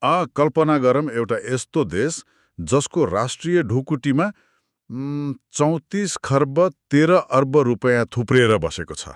कल्पना गरौँ एउटा यस्तो देश जसको राष्ट्रिय ढुकुटीमा 34 खर्ब 13 अर्ब रुपियाँ थुप्रिएर बसेको छ।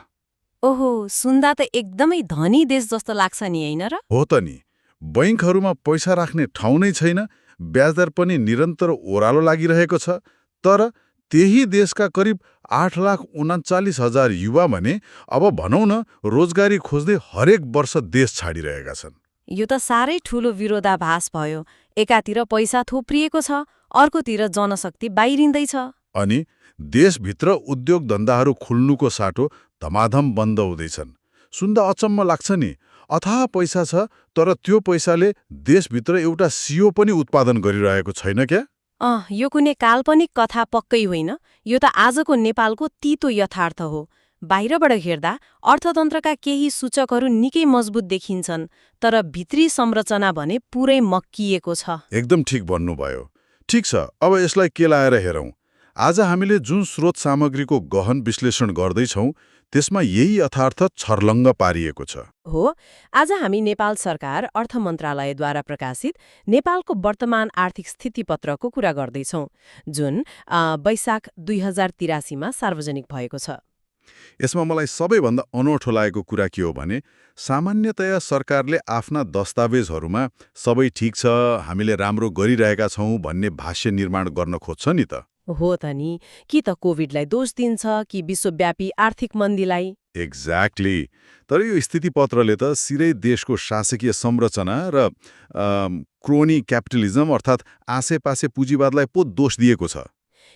ओहो, सुन्दा त एकदमै धनी देश जस्तो लाग्छ नि, होइन र? हो त नि, बैङ्कहरूमा पैसा राख्ने ठाउँ नै छैन, ब्याजदर पनि निरन्तर ओह्रालो लागिरहेको छ। तर त्यही देशका करिब 8,39,000 युवा भने अब भनौँ न रोजगारी खोज्दै हरेक वर्ष देश छाडिरहेका छन्। यो त साह्रै ठूलो विरोधाभास भयो। एकातिर पैसा थोप्रिएको छ, अर्कोतिर जनशक्ति बाहिरिँदैछ। अनि देशभित्र उद्योग धन्दाहरू खुल्नुको साटो धमाधम बन्द हुँदैछन्। सुन्दा अचम्म लाग्छ नि, अथाह पैसा छ, तर त्यो पैसाले देशभित्र एउटा सियो पनि उत्पादन गरिरहेको छैन क्या। यो कुनै काल्पनिक कथा पक्कै होइन, यो त आजको नेपालको तितो यथार्थ हो। बाहिरबाट हेर्दा अर्थतन्त्रका केही सूचकहरू निकै मजबुत देखिन्छन्, तर भित्री संरचना भने पुरै मक्किएको छ। एकदम ठिक भन्नुभयो। ठिक छ, अब यसलाई केलाएर हेरौँ। आज हामीले जुन स्रोत सामग्रीको गहन विश्लेषण गर्दैछौँ त्यसमा यही यथार्थ छर्लङ्ग पारिएको छ। हो, आज हामी नेपाल सरकार अर्थ मन्त्रालयद्वारा प्रकाशित नेपालको वर्तमान आर्थिक स्थितिपत्रको कुरा गर्दैछौँ, जुन वैशाख 2083मा सार्वजनिक भएको छ। यसमा मलाई सबैभन्दा अनौठो लागेको कुरा के हो भने सामान्यतया सरकारले आफ्ना दस्तावेजहरूमा सबै ठिक छ, हामीले राम्रो गरिरहेका छौँ भन्ने भाष्य निर्माण गर्न खोज्छ नि त। हो त नि, कि त कोभिडलाई दोष दिन्छ कि विश्वव्यापी आर्थिक मन्दीलाई। एक्ज्याक्टली। तर यो स्थितिपत्रले त सिधै देशको शासकीय संरचना र क्रोनी क्यापिटलिजम अर्थात् आसेपासे पुँजीवादलाई पो दोष दिएको छ।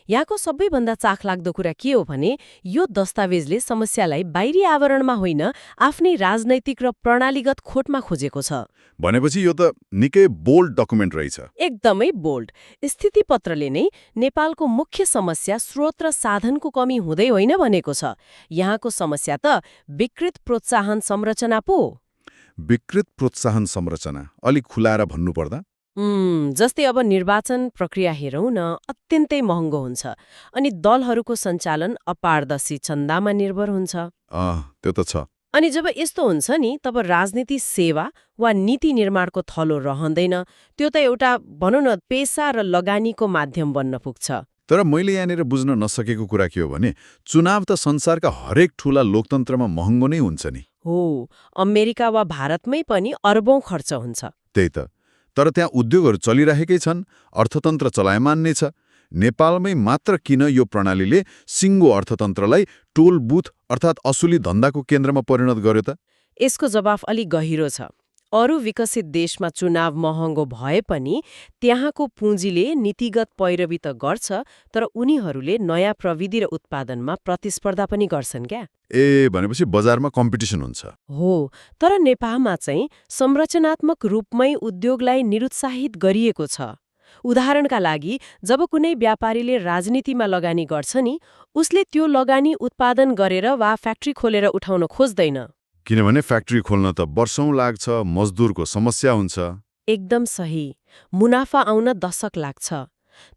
यहाँको सबैभन्दा चाखलाग्दो कुरा के हो भने यो दस्तावेजले समस्यालाई बाहिरी आवरणमा होइन, आफ्नै राजनैतिक र प्रणालीगत खोटमा खोजेको छ। भनेपछि यो त निकै बोल्ड डकुमेन्ट रहेछ। एकदमै बोल्ड। स्थितिपत्रले नै नेपालको मुख्य समस्या स्रोत र साधनको कमी हुँदै होइन भनेको छ। यहाँको समस्या त विकृत प्रोत्साहन संरचना पो। विकृत प्रोत्साहन संरचना अलिक खुलाएर भन्नुपर्दा जस्तै अब निर्वाचन प्रक्रिया हेरौँ न, अत्यन्तै महँगो हुन्छ, अनि दलहरूको सञ्चालन अपारदर्शी चन्दामा निर्भर हुन्छ। त्यो त छ। अनि जब यस्तो हुन्छ नि, तब राजनीति सेवा वा नीति निर्माणको थलो रहँदैन। त्यो त एउटा भनौँ न पेसा र लगानीको माध्यम बन्न पुग्छ। तर मैले यहाँनिर बुझ्न नसकेको कुरा के हो भने चुनाव त संसारका हरेक ठूला लोकतन्त्रमा महँगो नै हुन्छ नि। हो, अमेरिका वा भारतमै पनि अरबौं खर्च हुन्छ। त्यही त। तर त्यहाँ उद्योगहरू चलिरहेकै छन्, अर्थतन्त्र चलायमान नै छ। नेपालमै मात्र किन यो प्रणालीले सिङ्गो अर्थतन्त्रलाई टोल बुथ अर्थात् असुली धन्दाको केन्द्रमा परिणत गर्यो त? यसको जवाफ अलि गहिरो छ। अरू विकसित देशमा चुनाव महँगो भए पनि त्यहाँको पुँजीले नीतिगत पैरवी त गर्छ, तर उनीहरूले नयाँ प्रविधि र उत्पादनमा प्रतिस्पर्धा पनि गर्छन् क्या। भनेपछि बजारमा कम्पिटिसन हुन्छ। हो, तर नेपालमा चाहिँ संरचनात्मक रूपमै उद्योगलाई निरुत्साहित गरिएको छ। उदाहरणका लागि, जब कुनै व्यापारीले राजनीतिमा लगानी गर्छ नि, उसले त्यो लगानी उत्पादन गरेर वा फ्याक्ट्री खोलेर उठाउन खोज्दैन। किनभने फ्याक्ट्री खोल्न त वर्षौं लाग्छ, मजदुरको समस्या हुन्छ। एकदम सही। मुनाफा आउन दशक लाग्छ।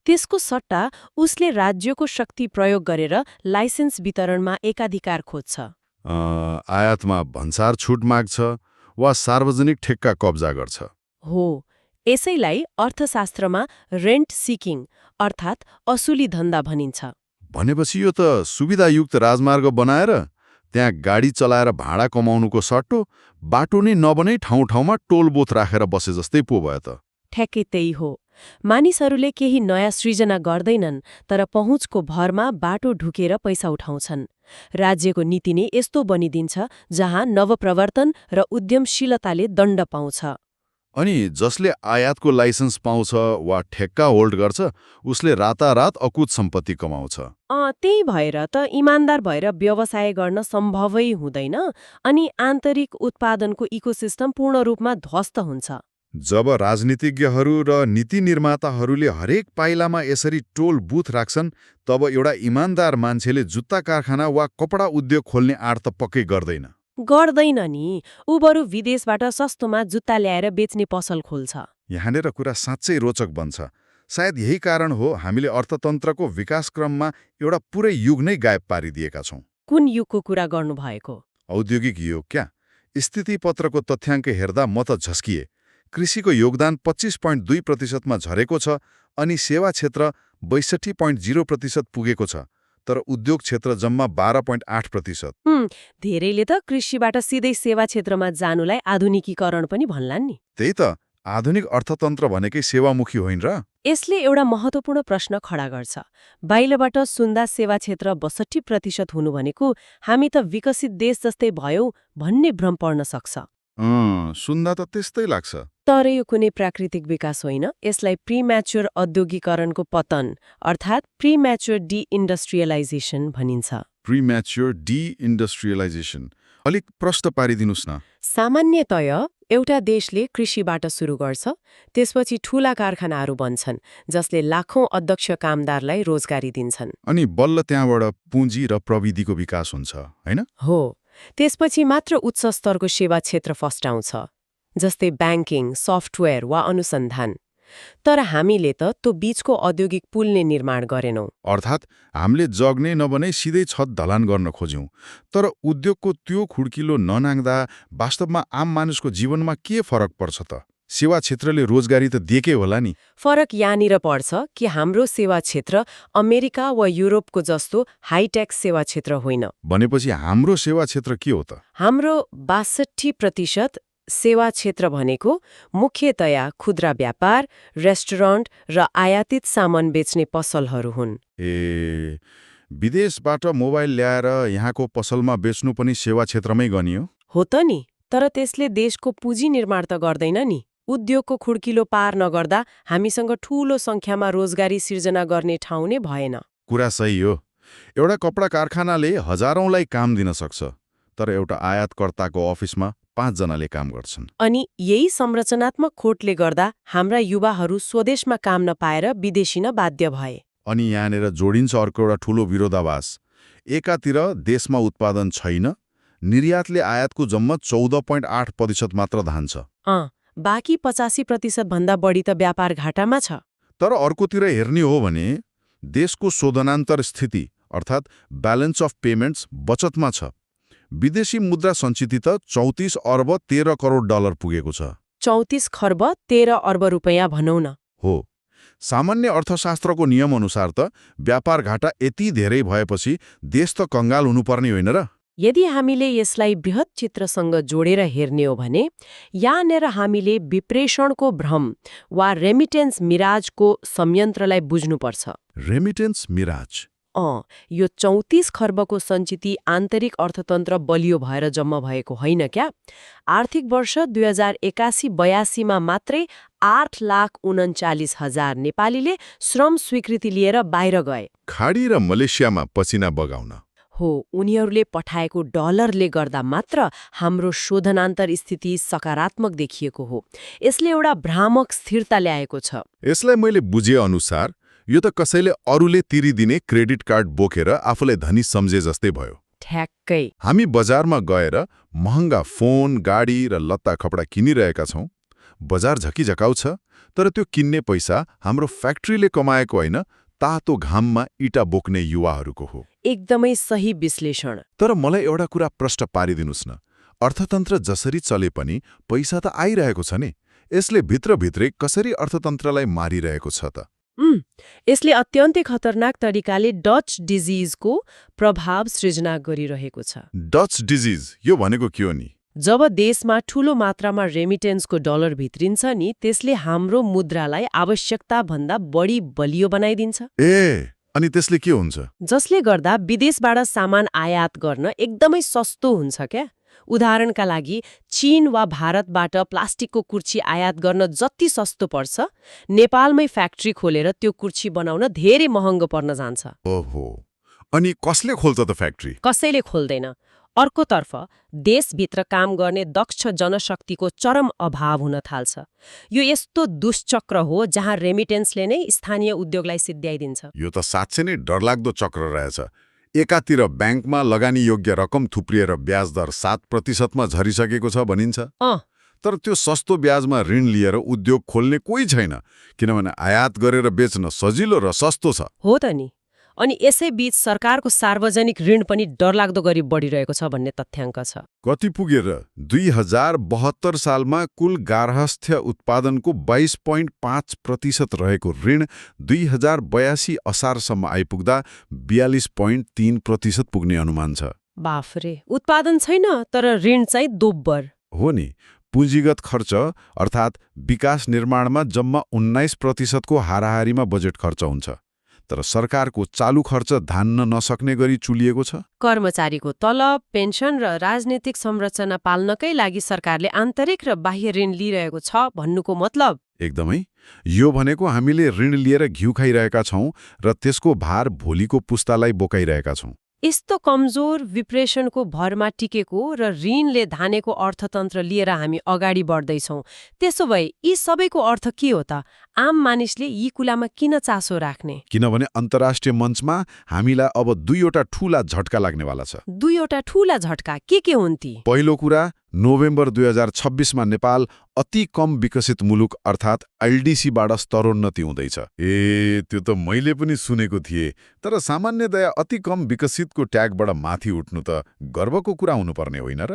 त्यसको सट्टा उसले राज्यको शक्ति प्रयोग गरेर लाइसेन्स वितरणमा एकाधिकार खोज्छ। आयातमा भन्सार छुट माग्छ वा सार्वजनिक ठेक्का कब्जा गर्छ। हो, यसैलाई अर्थशास्त्रमा रेन्ट सिकिङ अर्थात् असुली धन्दा भनिन्छ। भनेपछि यो त सुविधायुक्त राजमार्ग बनाएर त्यहाँ गाडी चलाएर भाडा कमाउनुको सट्टो बाटो नै नबनै ठाउँ ठाउँमा टोल बोथ राखेर बसे जस्तै पो भयो त। ठ्याक्कै त्यही हो। मानिसहरूले केही नयाँ सृजना गर्दैनन्, तर पहुँचको भरमा बाटो ढुकेर पैसा उठाउँछन्। राज्यको नीति नै यस्तो बनिदिन्छ जहाँ नवप्रवर्तन र उद्यमशीलताले दण्ड पाउँछ। अनि जसले आयातको लाइसेन्स पाउँछ वा ठेक्का होल्ड गर्छ उसले रातारात अकुत सम्पत्ति कमाउँछ। त्यही भएर त इमान्दार भएर व्यवसाय गर्न सम्भवै हुँदैन, अनि आन्तरिक उत्पादनको इकोसिस्टम पूर्ण रूपमा ध्वस्त हुन्छ। जब राजनीतिज्ञहरू र नीति निर्माताहरूले हरेक पाइलामा यसरी टोल बुथ राख्छन्, तब एउटा इमान्दार मान्छेले जुत्ता कारखाना वा कपडा उद्योग खोल्ने आँट त पक्कै गर्दैन नि। ऊ बरु विदेशबाट सस्तोमा जुत्ता ल्याएर बेच्ने पसल खोल्छ। यहाँनिर कुरा साँच्चै रोचक बन्छ। सायद यही कारण हो हामीले अर्थतन्त्रको विकासक्रममा एउटा पुरै युग नै गायब पारिदिएका छौँ। कुन युगको कुरा गर्नुभएको? औद्योगिक युग क्या। स्थितिपत्रको तथ्याङ्क हेर्दा म त झस्किए। कृषिको योगदान 25.2% झरेको छ अनि सेवा क्षेत्र 62.0% पुगेको छ, तर उद्योग क्षेत्र जम्मा 12.8%। धेरैले त कृषिबाट सिधै सेवा क्षेत्रमा जानुलाई आधुनिकीकरण पनि भन्लान् नि। त्यही त, आधुनिक अर्थतन्त्र भनेकै सेवामुखी होइन र? यसले एउटा महत्त्वपूर्ण प्रश्न खडा गर्छ। बाहिरबाट सुन्दा सेवा क्षेत्र 62% हुनु भनेको हामी त विकसित देश जस्तै भयौं भन्ने भ्रम पर्न सक्छ। सुन्दा त त्यस्तै लाग्छ। तर यो कुनै प्राकृतिक विकास होइन, यसलाई प्रिम्याच्योर औद्योगिकरणको पतन अर्थात् प्रिम्याच्योर डिइन्डस्ट्रियलाइजेसन भनिन्छ। प्रिम्याच्योर डिइन्डस्ट्रियलाइजेसन अलिक प्रश्न पारिदिनुस् न। सामान्यतया एउटा देशले कृषिबाट सुरु गर्छ, त्यसपछि ठूला कारखानाहरू बन्छन् जसले लाखौं अध्यक्ष कामदारलाई रोजगारी दिन्छन्। अनि बल्ल त्यहाँबाट पुँजी र प्रविधिको विकास हुन्छ, होइन? हो, त्यसपछि मात्र उच्च स्तरको सेवा क्षेत्र फस्टाउँछ, जस्तै ब्याङ्किङ, सफ्टवेयर वा अनुसन्धान। तर हामीले त त्यो बीचको औद्योगिक पुलले निर्माण गरेनौं। अर्थात् हामीले जग्ने नबनै सिधै छत ढलान गर्न खोज्यौं। तर उद्योगको त्यो खुड्किलो ननाग्दा वास्तवमा आम मानिसको जीवनमा के फरक पर्छ त? सेवा क्षेत्रले रोजगारी त दिएकै होला नि। फरक यहाँनिर पर्छ कि हाम्रो सेवा क्षेत्र अमेरिका वा युरोपको जस्तो हाइटेक सेवा क्षेत्र होइन। भनेपछि हाम्रो सेवा क्षेत्र के हो त? हाम्रो 62% सेवा क्षेत्र भनेको मुख्यतया खुद्रा व्यापार, रेस्टुरेन्ट र आयातित सामान बेच्ने पसलहरू हुन्। विदेशबाट मोबाइल ल्याएर यहाँको पसलमा बेच्नु पनि सेवा क्षेत्रमै गनियो? हो त नि, तर त्यसले देशको पुँजी निर्माण त गर्दैन नि। उद्योगको खुड्किलो पार नगर्दा हामीसँग ठूलो संख्यामा रोजगारी सिर्जना गर्ने ठाउँ नै भएन। कुरा सही हो। एउटा कपडा कारखानाले हजारौंलाई काम दिन सक्छ, तर एउटा आयातकर्ताको अफिसमा 5 जनाले काम गर्छन्। अनि यही संरचनात्मक खोटले गर्दा हाम्रा युवाहरू स्वदेशमा काम नपाएर विदेशिन बाध्य भए। अनि यहाँनिर जोडिन्छ अर्को एउटा ठूलो विरोधाभास। एकातिर देशमा उत्पादन छैन, निर्यातले आयातको जम्मा 14.8% मात्र धान्छ। बाँकी 85% भन्दा बढी त व्यापार घाटामा छ। तर अर्कोतिर हेर्ने हो भने देशको शोधनान्तर स्थिति अर्थात् ब्यालेन्स अफ पेमेन्ट्स बचतमा छ। विदेशी मुद्रा सञ्चित त 34 अर्ब 13 करोड डलर पुगेको छ। 34 खर्ब 13 अर्ब रुपैयाँ भनौँ न। हो, सामान्य अर्थशास्त्रको नियमअनुसार त व्यापार घाटा यति धेरै भएपछि देश त कंगाल हुनुपर्ने होइन र? यदि हामीले यसलाई बृहत चित्रसँग जोडेर हेर्ने हो भने यहाँनिर हामीले विप्रेषणको भ्रम वा रेमिटेन्स मिराजको संयन्त्रलाई बुझ्नुपर्छ। Remittance mirage? यो 34 खर्बको सञ्चिति आन्तरिक अर्थतन्त्र बलियो भएर जम्मा भएको होइन क्या। आर्थिक वर्ष 2081-82मा मात्रै 8,39,000 नेपालीले श्रम स्वीकृति लिएर बाहिर गए। खाडी र मलेसियामा पसिना बगाउन। हो, उनीहरूले पठाएको डलरले गर्दा मात्र हाम्रो शोधनान्तर स्थिति सकारात्मक देखिएको हो। यसले एउटा भ्रामक स्थिरता ल्याएको छ। यसलाई मैले बुझे अनुसार यो त कसैले अरूले तिरिदिने क्रेडिट कार्ड बोकेर आफूलाई धनी सम्झे जस्तै भयो। ठ्याक्कै। हामी बजारमा गएर महँगा फोन, गाडी र लत्ता कपडा किनिरहेका छौं। बजार झकिझकाउ छ, तर त्यो किन्ने पैसा हाम्रो फ्याक्ट्रीले कमाएको होइन, तातो घाममा इटा बोक्ने युवाहरूको हो। एकदमै सही विश्लेषण। तर मलाई एउटा कुरा प्रश्न पारिदिनुस् न। अर्थतन्त्र जसरी चले पनि पैसा त आइरहेको छ नि। यसले भित्रभित्रै कसरी अर्थतन्त्रलाई मारिरहेको छ त? यसले अत्यन्तै खतरनाक तरिकाले डच डिजिजको प्रभाव सृजना गरिरहेको छ। डच डिजिज यो भनेको के हो नि? जब देशमा ठूलो मात्रामा रेमिटेन्सको डलर भित्रिन्छ नि, त्यसले हाम्रो मुद्रालाई आवश्यकता भन्दा बढी बलियो बनाइदिन्छ। अनि त्यसले के हुन्छ? जसले गर्दा विदेशबाट सामान आयात गर्न एकदमै सस्तो हुन्छ क्या। उदाहरणका लागि चीन वा भारतबाट प्लास्टिकको कुर्सी आयात गर्न जति सस्तो पर्छ, नेपालमै फ्याक्ट्री खोलेर त्यो कुर्सी बनाउन धेरै महँगो पर्न जान्छ। ओहो, अनि कसले खोल्छ त फ्याक्ट्री? कसैले खोल्दैन। अर्कोतर्फ देशभित्र काम गर्ने दक्ष जनशक्तिको चरम अभाव हुन थाल्छ। यो यस्तो दुष्चक्र हो जहाँ रेमिटेन्सले नै स्थानीय उद्योगलाई सिद्ध्याइदिन्छ। यो त साँच्चै नै डरलाग्दो चक्र रहेछ। एकातिर ब्याङ्कमा लगानी योग्य रकम थुप्रिएर ब्याज दर 7%मा झरिसकेको छ भनिन्छ। तर त्यो सस्तो ब्याजमा ऋण लिएर उद्योग खोल्ने कोही छैन, किनभने आयात गरेर बेच्न सजिलो र सस्तो छ। हो त नि। अनि यसैबीच सरकारको सार्वजनिक ऋण पनि डरलाग्दो गरी बढिरहेको छ भन्ने तथ्याङ्क छ। कति पुगेर 2072 सालमा कुल गार्हस्थ्य उत्पादनको 22.5% रहेको ऋण 2082 असारसम्म आइपुग्दा 42.3% पुग्ने अनुमान छ। बाफरे, उत्पादन छैन तर ऋण चाहिँ दोब्बर। हो नि, पुँजीगत खर्च अर्थात् विकास निर्माणमा जम्मा 19% को हाराहारीमा बजेट खर्च हुन्छ, तर सरकारको चालु खर्च धान्न नसक्ने गरी चुलिएको छ। कर्मचारीको तलब, पेन्सन र राजनीतिक संरचना पाल्नकै लागि सरकारले आन्तरिक र बाह्य ऋण लिइरहेको छ भन्नुको मतलब? एकदमै। यो भनेको हामीले ऋण लिएर घिउ खाइरहेका छौं र त्यसको भार भोलिको पुस्तालाई बोकाइरहेका छौं। यस्तो कमजोर विप्रेशनको भरमा टिकेको र ऋणले धानेको अर्थतन्त्र लिएर हामी अगाडि बढ्दैछौँ। त्यसो भए यी सबैको अर्थ के हो त? आम मानिसले यी कुरामा किन चासो राख्ने? किनभने अन्तर्राष्ट्रिय मञ्चमा हामीलाई अब 2वटा ठूला झट्का लाग्नेवाला छ। 2वटा ठूला झट्का के हुन् ती? पहिलो कुरा, नोभेम्बर 2026 मा नेपाल अति कम विकसित मुलुक अर्थात् एलडीसीबाट स्तरोन्नति हुँदैछ। त्यो त मैले पनि सुनेको थिएँ, तर सामान्यतया अति कम विकसितको ट्यागबाट माथि उठ्नु त गर्वको कुरा हुनुपर्ने होइन र?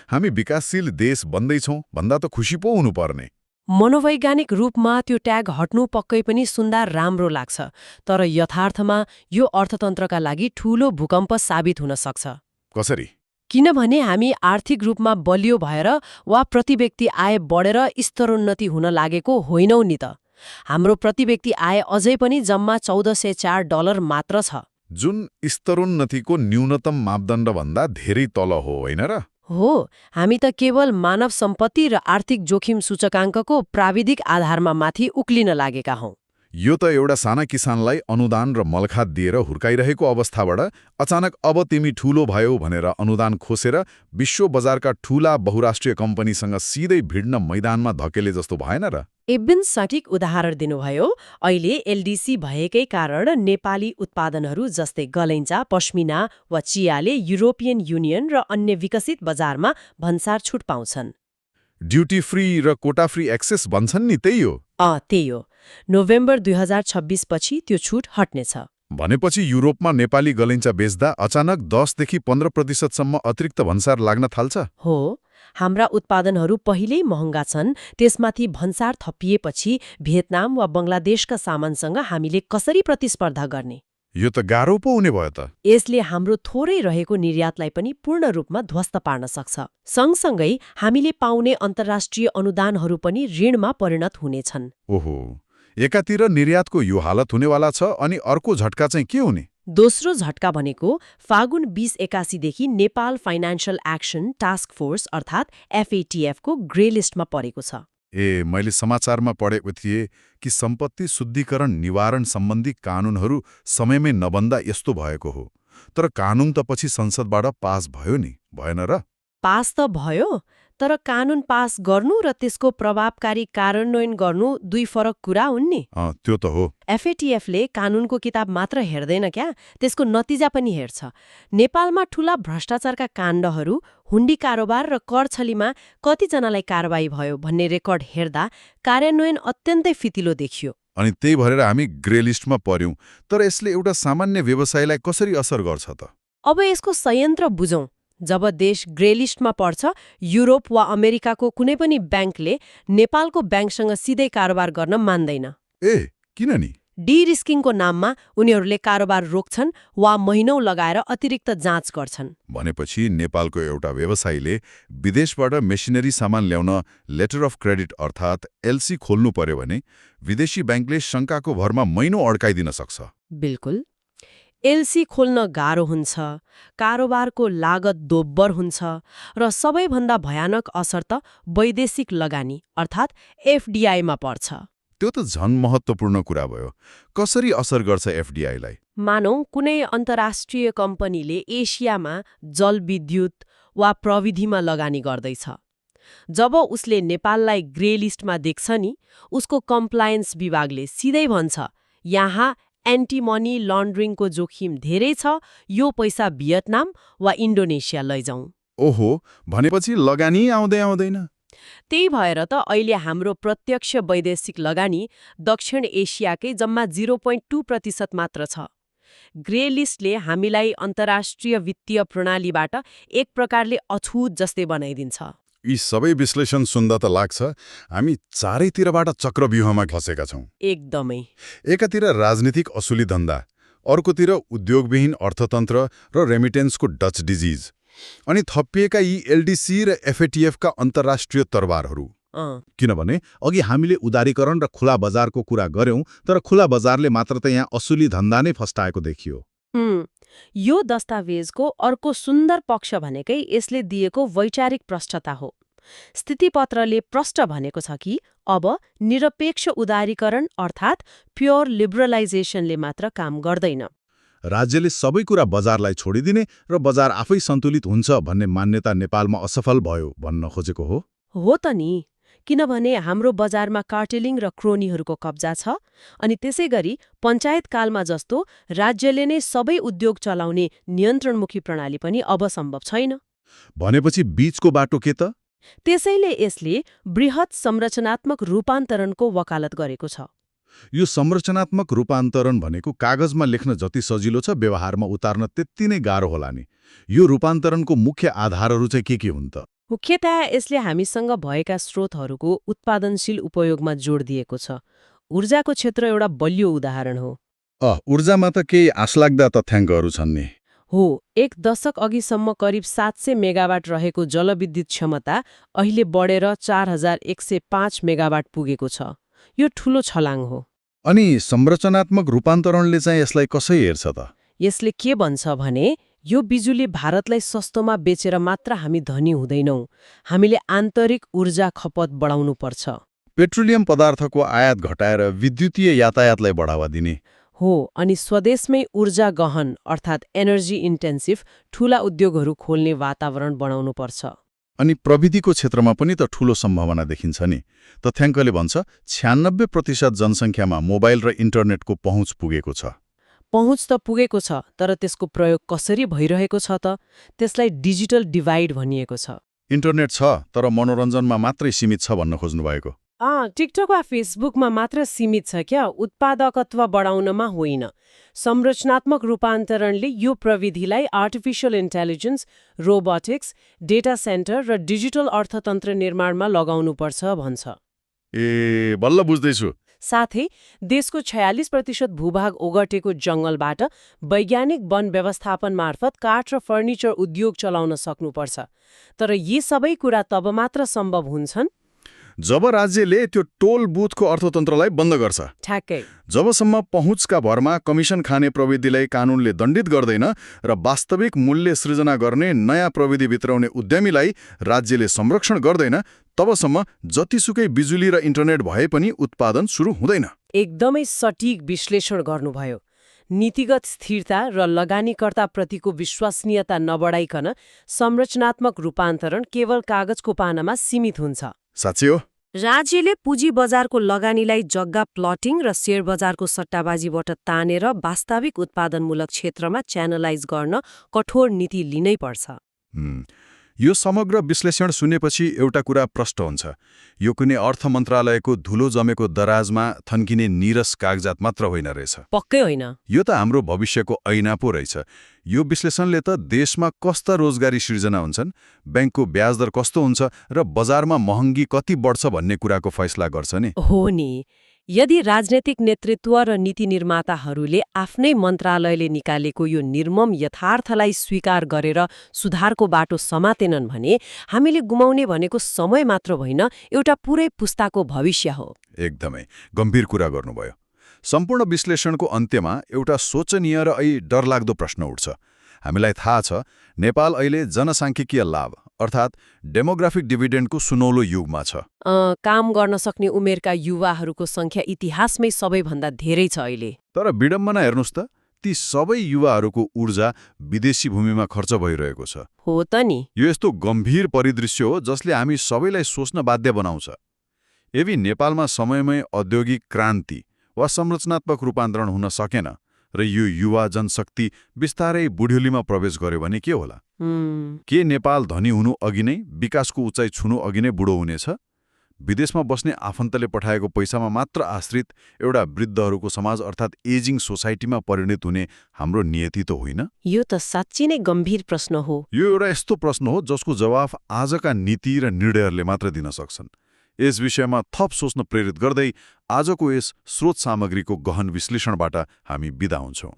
हामी विकासशील देश बन्दैछौँ भन्दा त खुसी पो हुनुपर्ने। मनोवैज्ञानिक रूपमा त्यो ट्याग हट्नु पक्कै पनि सुन्दा राम्रो लाग्छ, तर यथार्थमा यो अर्थतन्त्रका लागि ठूलो भूकम्प साबित हुन सक्छ। कसरी? किनभने हामी आर्थिक रूपमा बलियो भएर वा प्रतिव्यक्ति आय बढेर स्तरोन्नति हुन लागेको होइनौ नि त। हाम्रो प्रतिव्यक्ति आय अझै पनि जम्मा $1404 मात्र छ, जुन स्तरोन्नतिको न्यूनतम मापदण्डभन्दा धेरै तल हो, होइन र? हो। हामी त केवल मानव सम्पत्ति र आर्थिक जोखिम सूचकाङ्कको प्राविधिक आधारमा माथि उक्लिन लागेका हौं। यो त एउटा साना किसानलाई अनुदान र मलखात दिएर हुर्काइरहेको अवस्थाबाट अचानक अब तिमी ठूलो भयो भनेर अनुदान खोसेर विश्व बजारका ठूला बहुराष्ट्रिय कम्पनीसँग सिधै भिड्न मैदानमा धकेले जस्तो भएन र? एबिन सठिक उदाहरण दिनुभयो। अहिले एलडीसी भएकै कारण नेपाली उत्पादनहरू जस्तै गलैँचा, पश्मिना वा चियाले युरोपियन युनियन र अन्य विकसित बजारमा भन्सार छुट पाउँछन्। ड्युटी फ्री र कोटा फ्री एक्सेस भन्छन् नि, त्यही हो? त्यही हो। नोभेम्बर 2026 पछि त्यो छुट हट्नेछ। भनेपछि युरोपमा नेपाली गलैँचा बेच्दा अचानक 10 देखि 15% सम्म अतिरिक्त भन्सार लाग्न थाल्छ? हो। हाम्रा उत्पादनहरू पहिल्यै महँगा छन्, त्यसमाथि भन्सार थपिएपछि भियतनाम वा बङ्गलादेशका सामानसँग हामीले कसरी प्रतिस्पर्धा गर्ने? यो त गाह्रो पो हुने भयो त। यसले हाम्रो थोरै रहेको निर्यातलाई पनि पूर्ण रूपमा ध्वस्त पार्न सक्छ। सँगसँगै हामीले पाउने अन्तर्राष्ट्रिय अनुदानहरू पनि ऋणमा परिणत हुनेछन्। ओहो, एकातिर निर्यातको यो हालत हुनेवाला छ, अनि अर्को झट्का चाहिँ के हुने? दोस्रो झट्का भनेको फागुन 2081 देखि Nepal financial action task force अर्थात् FATF को ग्रे लिस्टमा परेको छ। मैले समाचारमा पढेको थिएँ कि सम्पत्ति शुद्धिकरण निवारण सम्बन्धी कानूनहरू समयमै नबन्दा यस्तो भएको हो। तर कानून त पछि संसदबाट पास भयो नि, भएन र? पास त भयो, तर कानून पास गर्नु र त्यसको प्रभावकारी कार्यान्वयन गर्नु दुई फरक कुरा हुन् नि। त्यो त हो। FATFले कानूनको किताब मात्र हेर्दैन क्या, त्यसको नतिजा पनि हेर्छ। नेपालमा ठूला भ्रष्टाचारका काण्डहरू, हुण्डी कारोबार र कर छलीमा कतिजनालाई कारबाही भयो भन्ने रेकर्ड हेर्दा कार्यान्वयन अत्यन्तै फितिलो देखियो। अनि त्यही भएर हामी ग्रे लिस्टमा पर्यौं। तर यसले एउटा सामान्य व्यवसायलाई कसरी असर गर्छ त? अब यसको संयन्त्र बुझौं। जब देश ग्रे लिस्टमा पर्छ, युरोप वा अमेरिकाको कुनै पनि ब्याङ्कले नेपालको ब्याङ्कसँग सिधै कारोबार गर्न मान्दैन। किन नि? डी-रिस्किङको नाममा उनीहरूले कारोबार रोक्छन् वा महिनौं लगाएर अतिरिक्त जाँच गर्छन्। भनेपछि नेपालको एउटा व्यवसायीले विदेशबाट मेसिनरी सामान ल्याउन लेटर अफ क्रेडिट अर्थात् LC खोल्नु पर्यो भने विदेशी ब्याङ्कले शङ्काको भरमा महिनौं अड्काइदिन सक्छ। बिल्कुल। LC खोल्न गाह्रो हुन्छ, कारोबारको लागत दोब्बर हुन्छ र सबैभन्दा भयानक असर त वैदेशिक लगानी अर्थात् FDI मा पर्छ। त्यो त झन महत्त्वपूर्ण कुरा भयो। कसरी असर गर्छ FDI-लाई? मानौ कुनै अन्तर्राष्ट्रिय कम्पनीले एसियामा जलविद्युत वा प्रविधिमा लगानी गर्दैछ। जब उसले नेपाललाई ग्रे लिस्टमा देख्छ नि, उसको कम्प्लायन्स विभागले सिधै भन्छ, यहाँ एन्टी मनी लन्ड्रिङको जोखिम धेरै छ, यो पैसा भियतनाम वा इन्डोनेसिया लैजाउँ। ओहो, भनेपछि लगानी आउँदैन। त्यही भएर त अहिले हाम्रो प्रत्यक्ष वैदेशिक लगानी दक्षिण एसियाकै जम्मा 0.2% मात्र छ। ग्रे लिस्टले हामीलाई अन्तर्राष्ट्रिय वित्तीय प्रणालीबाट एक प्रकारले अछुत जस्तै बनाइदिन्छ। यी सबै विश्लेषण सुन्दा त लाग्छ हामी चारैतिरबाट चक्रव्यूहमा फँसेका छौं। एकदमै। एकातिर राजनीतिक असुली धन्दा, अर्कोतिर उद्योगविहीन अर्थतन्त्र र रेमिटेन्सको डच डिजिज, अनि थपिएका यी एलडिसी र एफएटिएफका अन्तर्राष्ट्रिय तरबारहरू। किनभने अघि हामीले उदारीकरण र खुला बजारको कुरा गर्यौं, तर खुला बजारले मात्र त यहाँ असुली धन्दा नै फस्टाएको देखियो। यो दस्तावेजको अर्को सुन्दर पक्ष भनेकै यसले दिएको वैचारिक प्रष्टता हो। स्थितिपत्रले प्रष्ट भनेको छ कि अब निरपेक्ष उदारीकरण अर्थात् प्योर लिबरलाइजेसनले मात्र काम गर्दैन। राज्यले सबै कुरा बजारलाई छोडिदिने र बजार आफै सन्तुलित हुन्छ भन्ने मान्यता नेपालमा असफल भयो भन्न खोजेको हो। हो त नि, किनभने हाम्रो बजारमा कार्टेलिङ र क्रोनीहरूको कब्जा छ, अनि त्यसैगरी पञ्चायतकालमा जस्तो राज्यले नै सबै उद्योग चलाउने नियन्त्रणमुखी प्रणाली पनि अब सम्भव छैन। भनेपछि बीचको बाटो के त? त्यसैले यसले बृहत संरचनात्मक रूपान्तरणको वकालत गरेको छ। यो संरचनात्मक रूपान्तरण भनेको कागजमा लेख्न जति सजिलो छ व्यवहारमा उतार्न त्यति नै गाह्रो होला नि। यो रूपान्तरणको मुख्य आधारहरू चाहिँ के हुन् त? मुख्यतया यसले हामीसँग भएका स्रोतहरूको उत्पादनशील उपयोगमा जोड दिएको छ। ऊर्जाको क्षेत्र एउटा बलियो उदाहरण हो। ऊर्जामा त केही आशलाग्दा तथ्याङ्कहरू छन् नि। हो, एक दशक अघिसम्म करिब 700 मेगावाट रहेको जलविद्युत क्षमता अहिले बढेर 4105 मेगावाट पुगेको छ। यो ठूलो छलाङ हो। अनि संरचनात्मक रूपान्तरणले चाहिँ यसलाई कसै हेर्छ त? यसले के भन्छ भने यो बिजुली भारतलाई सस्तोमा बेचेर मात्र हामी धनी हुँदैनौँ, हामीले आन्तरिक ऊर्जा खपत बढाउनु पर्छ। पेट्रोलियम पदार्थको आयात घटाएर विद्युतीय यातायातलाई बढावा दिने हो, अनि स्वदेशमै ऊर्जा गहन अर्थात् एनर्जी इन्टेन्सिभ ठूला उद्योगहरू खोल्ने वातावरण बनाउनु पर्छ। अनि प्रविधिको क्षेत्रमा पनि त ठूलो सम्भावना देखिन्छ नि। तथ्याङ्कले भन्छ 96% जनसङ्ख्यामा मोबाइल र इन्टरनेटको पहुँच पुगेको छ। पहुँच त पुगेको छ, तर त्यसको प्रयोग कसरी भइरहेको छ त? त्यसलाई डिजिटल डिभाइड भनिएको छ। इन्टरनेट छ तर मनोरञ्जनमा मात्रै सीमित छ भन्न खोज्नु भएको। टिकटक वा फेसबुकमा मात्र सीमित छ क्या, उत्पादकत्व बढाउनमा होइन। संरचनात्मक रूपान्तरणले यो प्रविधिलाई artificial intelligence, robotics, data centre र डिजिटल अर्थतन्त्र निर्माणमा लगाउनुपर्छ भन्छ। बल्ल बुझ्दैछु। साथै देशको 46% भूभाग ओगटेको जङ्गलबाट वैज्ञानिक वन व्यवस्थापन मार्फत काठ र फर्निचर उद्योग चलाउन सक्नुपर्छ। तर यी सबै कुरा तब मात्र सम्भव हुन्छन् जब राज्यले त्यो टोल बुथको अर्थतन्त्रलाई बन्द गर्छ। ठ्याक्कै। जबसम्म पहुँचका भरमा कमिसन खाने प्रविधिलाई कानूनले दण्डित गर्दैन र वास्तविक मूल्य सृजना गर्ने नयाँ प्रविधि भित्राउने उद्यमीलाई राज्यले संरक्षण गर्दैन, तबसम्म जतिसुकै बिजुली र इन्टरनेट भए पनि उत्पादन सुरु हुँदैन। एकदमै सटिक विश्लेषण गर्नुभयो। नीतिगत स्थिरता र लगानीकर्ताप्रतिको विश्वसनीयता नबढाइकन संरचनात्मक रूपान्तरण केवल कागजको पानामा सीमित हुन्छ। साँच्चै हो। राज्यले पुँजी बजारको लगानीलाई जग्गा प्लटिङ र शेयर बजारको सट्टाबाजीबाट तानेर वास्तविक उत्पादनमूलक क्षेत्रमा च्यानलाइज गर्न कठोर नीति लिनै पर्छ। यो समग्र विश्लेषण सुनेपछि एउटा कुरा प्रष्ट हुन्छ। यो कुनै अर्थ मन्त्रालयको धुलो जमेको दराजमा थन्किने नीरस कागजात मात्र होइन रहेछ। पक्कै होइन। यो त हाम्रो भविष्यको ऐना पो रहेछ। यो विश्लेषणले त देशमा कस्ता रोजगारी सृजना हुन्छन्, ब्याङ्कको ब्याज दर कस्तो हुन्छ र बजारमा महँगी कति बढ्छ भन्ने कुराको फैसला गर्छ नि। हो नि। यदि राजनैतिक नेतृत्व र नीति निर्माताहरूले आफ्नै मन्त्रालयले निकालेको यो निर्मम यथार्थलाई स्वीकार गरेर सुधारको बाटो समातेनन् भने हामीले गुमाउने भनेको समय मात्र होइन, एउटा पुरै पुस्ताको भविष्य हो। एकदमै गम्भीर कुरा गर्नुभयो। सम्पूर्ण विश्लेषणको अन्त्यमा एउटा सोचनीय र डरलाग्दो प्रश्न उठ्छ। हामीलाई थाहा छ नेपाल अहिले जनसाङ्ख्यिकीय लाभ अर्थात् डेमोग्राफिक डिभिडेन्डको सुनौलो युगमा छ। काम गर्न सक्ने उमेरका युवाहरूको संख्या इतिहासमै सबैभन्दा धेरै छ अहिले। तर विडम्बना हेर्नुस् त, ती सबै युवाहरूको ऊर्जा विदेशी भूमिमा खर्च भइरहेको छ। हो त नि। यो यस्तो गम्भीर परिदृश्य हो जसले हामी सबैलाई सोच्न बाध्य बनाउँछ। यदि नेपालमा समयमै औद्योगिक क्रान्ति वा संरचनात्मक रूपान्तरण हुन सकेन र यो युवा जनशक्ति बिस्तारै बुढ्यौलीमा प्रवेश गर्यो भने के होला? के नेपाल धनी हुनु अघि नै, विकासको उचाइ छुनु अघि नै बुढो हुनेछ? विदेशमा बस्ने आफन्तले पठाएको पैसामा मात्र आश्रित एउटा वृद्धहरूको समाज अर्थात् एजिङ सोसाइटीमा परिणत हुने हाम्रो नियति त होइन? यो त साँच्चै नै गम्भीर प्रश्न हो। यो एउटा यस्तो प्रश्न हो जसको जवाफ आजका नीति र निर्णयहरूले मात्र दिन सक्छन्। यस विषयमा थप सोच्न प्रेरित गर्दै आजको यस स्रोत सामग्रीको गहन विश्लेषणबाट हामी बिदा हुन्छौँ।